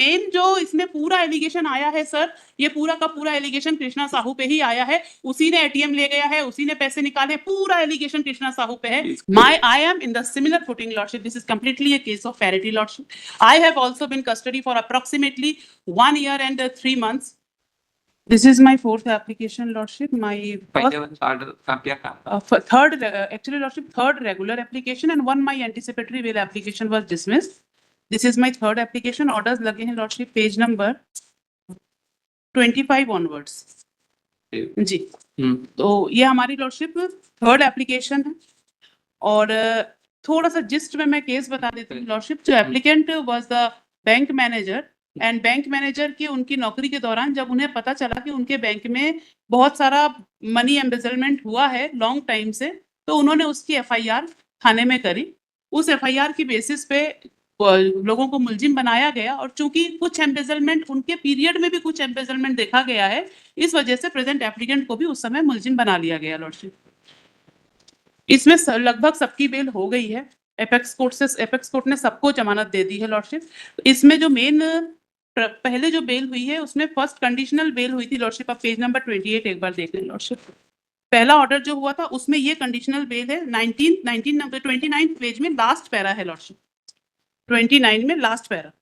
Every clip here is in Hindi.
मेन जो इसमें पूरा एलिगेशन आया है सर, ये पूरा का पूरा एलिगेशन कृष्णा साहू पे ही आया है। उसी ने एटीएम ले गया है, उसी ने पैसे निकाले, पूरा एलिगेशन कृष्णा साहू पे है। I am in the similar footing, Lordship. This is completely a case of parity, Lordship. I have also been custody for approximately 1 year and 3 months. This is my fourth application, Lordship. My third regular application and one my anticipatory bail application was dismissed. This is my third application. Orders लगे हैं Lordship, page number 25 onwards. जी, तो ये हमारी Lordship थर्ड एप्लीकेशन है। और थोड़ा सा जिस्ट में मैं केस बता देती हूँ Lordship। जो applicant was the bank manager and bank manager की उनकी नौकरी के दौरान जब उन्हें पता चला कि उनके बैंक में बहुत सारा मनी एम्बेजलमेंट हुआ है लॉन्ग टाइम से, तो उन्होंने उसकी एफआईआर थाने में करी। उस एफआईआर की बेसिस पे लोगों को मुलजिम बनाया गया, और चूंकि कुछ एम्बेजलमेंट उनके पीरियड में भी कुछ एम्बेजलमेंट देखा गया है, इस वजह से प्रेजेंट एप्लीकेंट को भी उस समय मुलजिम बना लिया गया Lordship। इसमें लगभग सबकी बेल हो गई है। एपेक्स कोर्ट ने सबको जमानत दे दी है Lordship। इसमें जो मेन पहले जो बेल हुई है उसमें फर्स्ट कंडीशनल बेल हुई थी Lordship। आप पेज नंबर 28 एक बार देख लें Lordship। पहला ऑर्डर जो हुआ था उसमें ये कंडीशनल बेल है। 29 पेज में लास्ट पैरा है Lordship, 29 में last para.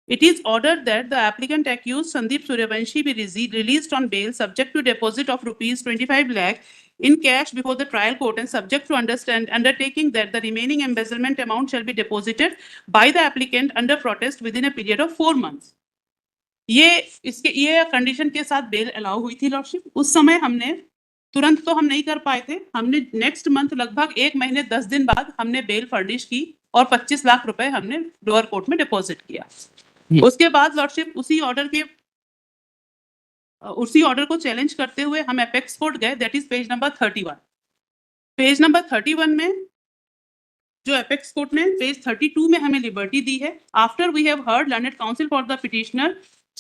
It is ordered that the applicant accused Sandeep Suryavanshi be released on bail subject to deposit of rupees 25 lakh in cash before the trial court and subject to undertaking that the remaining embezzlement amount shall be deposited by the applicant under protest within a period of 4 months. ये कंडीशन के साथ बेल अलाउ हुई थी Lordship। उस समय हमने तुरंत तो हम नहीं कर पाए थे, हमने नेक्स्ट मंथ लगभग 1 महीने 10 दिन बाद हमने बेल फर्निश की और 25 लाख रुपए हमने लोअर कोर्ट में डिपॉजिट किया। उसके बाद Lordship उसी ऑर्डर को चैलेंज करते हुए हम एपेक्स कोर्ट गए, that is page number 31। Page number 31 में जो एपेक्स कोर्ट ने पेज 32 में हमें लिबर्टी दी है। After we have heard learned counsel for the petitioner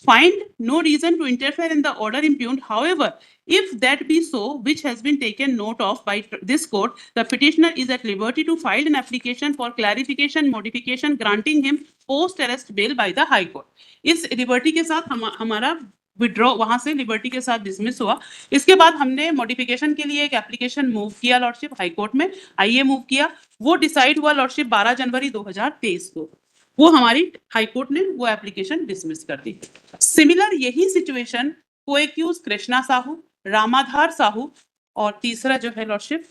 find no reason to interfere in the order impugned. However, if that be so, which has been taken note of by this court, the petitioner is at liberty to file an application for clarification, modification, granting him post-arrest bail by the High Court. इस लिबर्टी के साथ हमारा विड्रॉ वहां से लिबर्टी के साथ डिसमिस हुआ। इसके बाद हमने मॉडिफिकेशन के लिए एक एप्लीकेशन मूव किया Lordship हाई कोर्ट में, आईए मूव किया। वो डिसाइड हुआ Lordship 12 जनवरी 2023 को। वो हमारी हाई कोर्ट ने वो एप्लीकेशन डिसमिस कर दी। सिमिलर यही सिचुएशन को एक्यूज कृष्णा साहू, रामाधार साहू और तीसरा जो है Lordship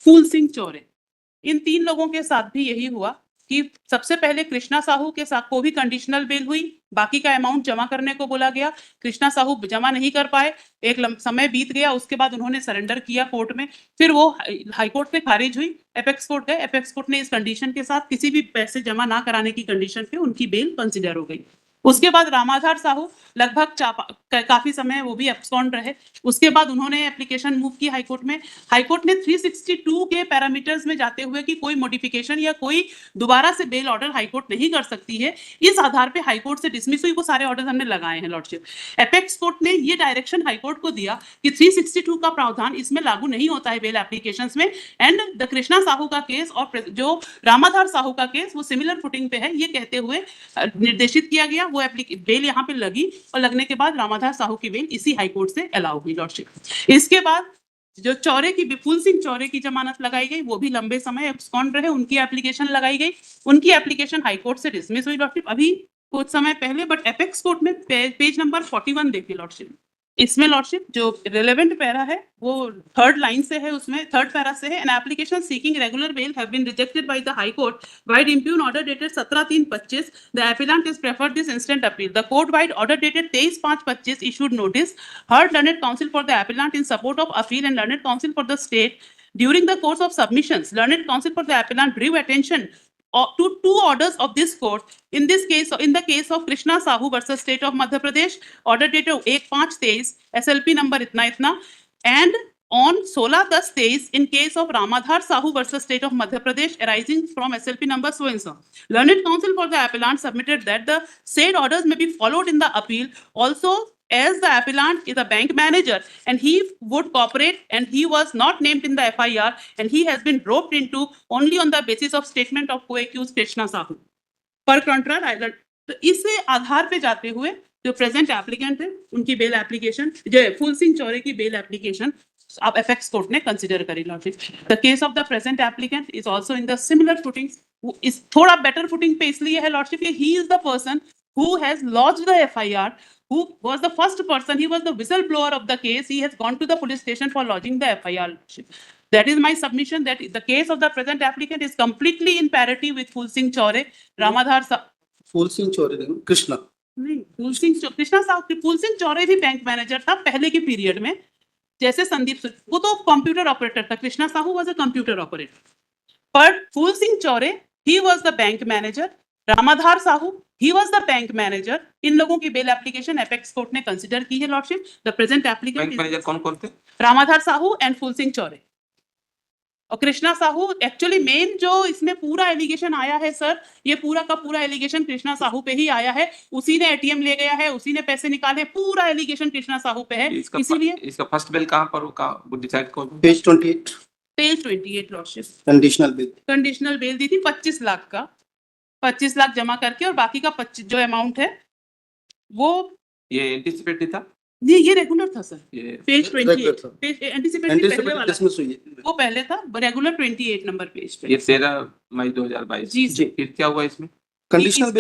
फूल सिंह चौरे, इन 3 लोगों के साथ भी यही हुआ कि सबसे पहले कृष्णा साहू के साथ को भी कंडीशनल बेल हुई, बाकी का अमाउंट जमा करने को बोला गया। कृष्णा साहू जमा नहीं कर पाए, एक समय बीत गया, उसके बाद उन्होंने सरेंडर किया कोर्ट में। फिर वो हाई कोर्ट से खारिज हुई, एपेक्स कोर्ट गए। एपेक्स कोर्ट ने इस कंडीशन के साथ किसी भी पैसे जमा ना कराने की कंडीशन पे उनकी बेल कंसिडर हो गई। उसके बाद रामाधार साहू लगभग काफी समय वो भी एब्सकॉन्ड रहे। उसके बाद उन्होंने एप्लीकेशन मूव की हाई कोर्ट में। हाई कोर्ट ने 362 के पैरामीटर्स में जाते हुए कि कोई मॉडिफिकेशन या कोई दोबारा से बेल ऑर्डर हाई कोर्ट नहीं कर सकती है, इस आधार पे हाई कोर्ट से डिसमिस हुई। वो सारे ऑर्डर हमने लगाए हैं Lordship। एपेक्स कोर्ट ने ये डायरेक्शन हाई कोर्ट को दिया कि 362 का प्रावधान इसमें लागू नहीं होता है बेल एप्लीकेशंस में, एंड द कृष्णा साहू का केस और जो रामाधार साहू का केस वो सिमिलर फुटिंग पे है, ये कहते हुए निर्देशित किया गया। वो बेल यहाँ पे लगी और लगने के बाद रामाधार साहू की बेल इसी हाई कोर्ट से अलाउ हुई Lordship। इसके बाद जो चौरे की फूल सिंह चौरे की जमानत लगाई गई, वो भी लंबे समय एब्सकॉन्ड रहे, उनकी एप्लीकेशन लगाई गई। उनकी एप्लीकेशन हाई कोर्ट से डिसमिस हुई Lordship अभी कुछ समय पहले। बट एपेक्स कोर्ट में पेज नंबर 41 देखिए Lordship। इसमें Lordship जो रिलेवेंट पैरा है वो थर्ड लाइन से है, उसमें थर्ड पैरा से है। An application seeking regular bail have been rejected by the high court vide impugned order dated 17/3/25। The appellant is preferred this instant appeal. The court vide order dated 23/5/25 issued notice heard learned counsel for the appellant in support of appeal and learned counsel for the state. During the course of submissions, learned counsel for the appellant drew attention to 2 orders of this court. In the case of Krishna Sahu versus State of Madhya Pradesh, order dated 1/5/23, SLP number itna, and on 16/10/23 in case of Ramadhar Sahu versus State of Madhya Pradesh arising from SLP number so and so. Learned counsel for the appellant submitted that the said orders may be followed in the appeal also, as the appellant is a bank manager and he would cooperate and he was not named in the FIR and he has been roped into only on the basis of statement of co-accused Krishna Sahu. Per contra, तो इस आधार पे जाते हुए जो प्रेजेंट एप्लीकेंट है उनकी बेल एप्लीकेशन, जो फूल सिंह चौरे की बेल एप्लीकेशन आप एपेक्स कोर्ट ने कंसीडर करी lordship. The case of the present applicant is also in the similar footing, इस थोड़ा बेटर फुटिंग पे इसलिए है lordship, he is the person who has lodged the FIR, who was the first person, he was the whistleblower of the case, he has gone to the police station for lodging the FIR. That is my submission, that the case of the present applicant is completely in parity with Phul Singh Chaure, Ramadhar फूल सिंह चौरे नहीं, कृष्णा नहीं, कृष्णा साहब, फूल सिंह चौरे भी बैंक मैनेजर था पहले के पीरियड में, जैसे संदीप, वो तो कंप्यूटर ऑपरेटर था, Krishna Sahu was a computer operator, पर Phool Singh Chaure he was the bank manager, Ramadhar Sahu he was the bank manager. इन लोगों की बेल एप्लीकेशन एपेक्स कोर्ट ने कंसीडर की है lordship. The present applicant bank manager कौन कौन थे? रामाधार साहू एंड फूल सिंह चौरे और कृष्णा साहू। एक्चुअली मेन जो इसमें पूरा एलिगेशन आया है सर, ये पूरा का पूरा एलिगेशन कृष्णा साहू पे ही आया है, उसी ने एटीएम ले गया है, उसी ने पैसे निकाले, पूरा एलिगेशन कृष्णा साहू पे है। इसीलिए इसका फर्स्ट बेल कहाँ पर होगा वो डिसाइड कौन? Page 28 page 28 lordship conditional bail दी थी 25 लाख का, 25 लाख जमा करके, और बाकी का 25 जो अमाउंट है वो ये एंटीसिपेट नहीं था, ये रेगुलर था सर। ये पेज 28 था। पेज एंटीसिपेट पहले वाला डिसमिस हुई है। वो पहले था, रेगुलर 28 नंबर पेज पे। ये 13 मई 2022। जी जी। फिर क्या हुआ इसमें? कंडीशनल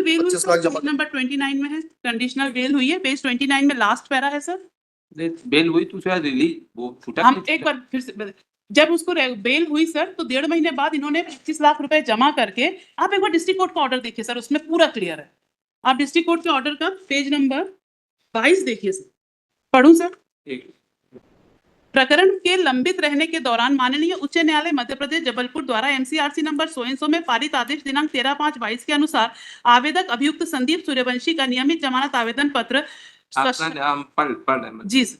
बेल 25 लाख जमा नंबर 29 में है, कंडीशनल बेल हुई है, पेज 29 में लास्ट पैरा है सर। बेल हुई तो उसका रिलीज वो छूटा। हम एक बार फिर से, जब उसको बेल हुई सर तो 1.5 महीने बाद इन्होंने 25 लाख रुपए जमा करके, आप एक बार डिस्ट्रिक्ट कोर्ट का ऑर्डर देखिए सर, उसमें पूरा क्लियर है। आप डिस्ट्रिक्ट कोर्ट के ऑर्डर का पेज नंबर 22 देखिए सर, पढ़ूं सर। प्रकरण के लंबित रहने के दौरान माननीय उच्च न्यायालय मध्य प्रदेश जबलपुर द्वारा एमसीआरसी नंबर 100 में पारित आदेश दिनांक 13/5/22 के अनुसार आवेदक अभियुक्त संदीप सूर्यवंशी का नियमित जमानत आवेदन पत्र पढ़ जी सर,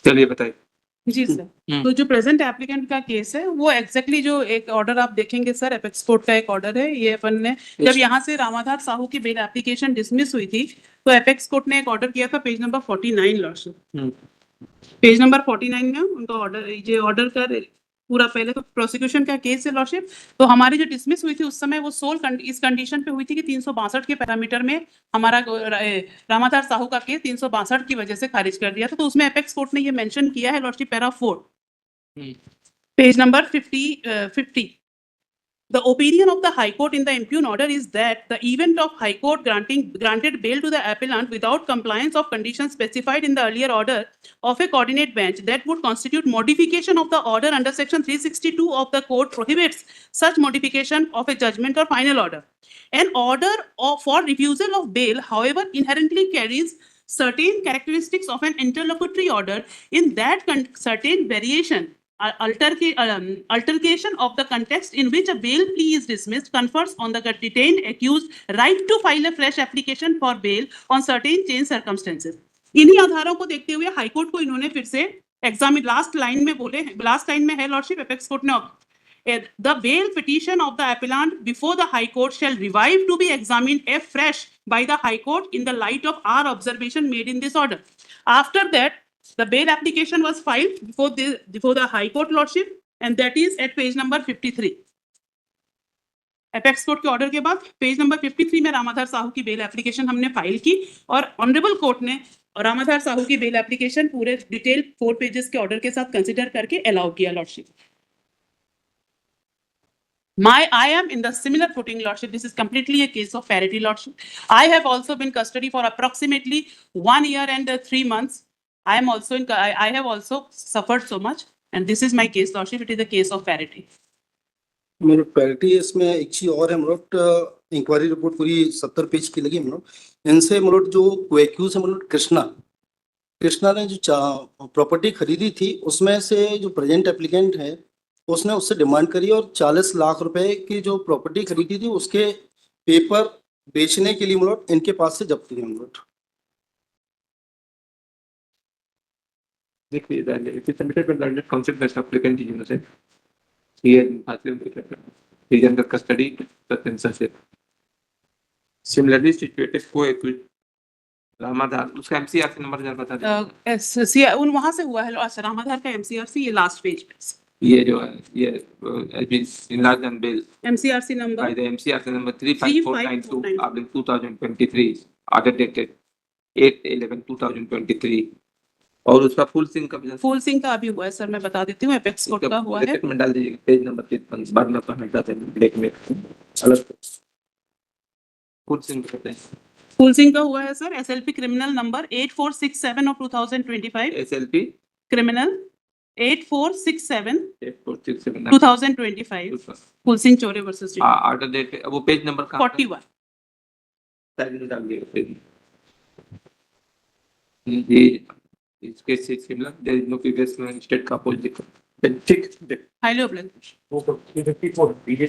चलिए बताइए। जी सर। तो जो प्रेजेंट एप्लीकेंट का केस है वो एग्जैक्टली जो एक ऑर्डर आप देखेंगे सर, एपेक्स कोर्ट का एक ऑर्डर है, ये अपन ने जब यहाँ से रामाधार साहू की बेल एप्लीकेशन डिसमिस हुई थी तो एपेक्स कोर्ट ने एक ऑर्डर किया था, page number 49 lordship, page number 49 में उनका ऑर्डर, ये ऑर्डर का पूरा पहले तो प्रोसिक्यूशन का केस है लॉर्डशिप। तो हमारी जो डिसमिस हुई थी उस समय वो सोल इस कंडीशन पे हुई थी कि 362 के पैरामीटर में हमारा रामाधार साहू का केस 362 की वजह से खारिज कर दिया था। तो उसमें एपेक्स कोर्ट ने ये मेंशन किया है lordship, para 4 page number 50। The opinion of the High Court in the impugn order is that the event of High Court granted bail to the appellant without compliance of conditions specified in the earlier order of a coordinate bench that would constitute modification of the order under section 362 of the Code prohibits such modification of a judgment or final order. An order for refusal of bail, however, inherently carries certain characteristics of an interlocutory order in that certain variation altercation of the context in which a bail plea is dismissed confers on the detained accused right to file a fresh application for bail on certain changed circumstances. इन्हीं आधारों को देखते हुए हाई कोर्ट को इन्होंने फिर से एग्जामिन, लास्ट लाइन में बोले, लास्ट लाइन में है लॉर्डशिप, एपेक्स कोर्ट ने the bail petition of the appellant before the High Court shall revive to be examined afresh by the High Court in the light of our observation made in this order. After that, the bail application was filed before the High Court lordship, and that is at page number 53. Apex court के ऑर्डर के बाद पेज नंबर 53 में रामाधार साहू की बेल एप्लीकेशन हमने फाइल की और ऑनरेबल कोर्ट ने रामाधार साहू की बेल एप्लीकेशन पूरे डिटेल 4 पेजेस के ऑर्डर के साथ कंसीडर करके अलाउ किया lordship. I am in the similar footing, lordship. This is completely a case of parity, lordship. I have also been custody for approximately 1 year and 3 months. I am also I have also suffered so much, and this is my case, lordship. It is a case of parity. मेरे पैरिटी इसमें एक चीज और है, मतलब इंक्वायरी रिपोर्ट पूरी 70 पेज की लगी, मतलब इनसे मतलब जो एक्यूज है, मतलब कृष्णा ने जो प्रॉपर्टी खरीदी थी उसमें से जो प्रेजेंट एप्लीकेंट है उसने उससे डिमांड करी और 40 लाख रुपए की जो प्रॉपर्टी खरीदी थी उसके पेपर बेचने के लिए मतलब इनके पास से जब्त किए। मतलब देखिए it is submitted by the concept that applicant is innocent. Here is under custody the censorship. Similarly situated co-accused Ramadhar, उसका एमसीआरसी नंबर जरा बता दीजिए। वहां से हुआ है रामाधार का एमसीआरसी, ये लास्ट पेज पे ये जो है ये has been enlarged and bill MCRC by number the MCRC number 35492 35492 2023 order dated 8/11/2023 और उसका फुल सिंह का भी फुल सिंह का अभी हुआ है सर, मैं बता देती हूँ, एपेक्स कोड का हुआ है। ब्रैकेट में डाल दीजिए पेज नंबर 53 बाद में अपन हटा देंगे ब्लैक में अलग फुल सिंह कहते हैं फुल सिंह का हुआ है sir, SLP criminal number 8467 of 2025, SLP criminal 8467 84679 2025, full Singh चोरे वर्सेस ऑर्डर डेट वो पेज नंबर कहाँ 41। साइड में डाल दिए पेज ये इसके से similar there is no previous state का अपोजिट ठीक हाईली ऑब्लिक। वो 54 बीजे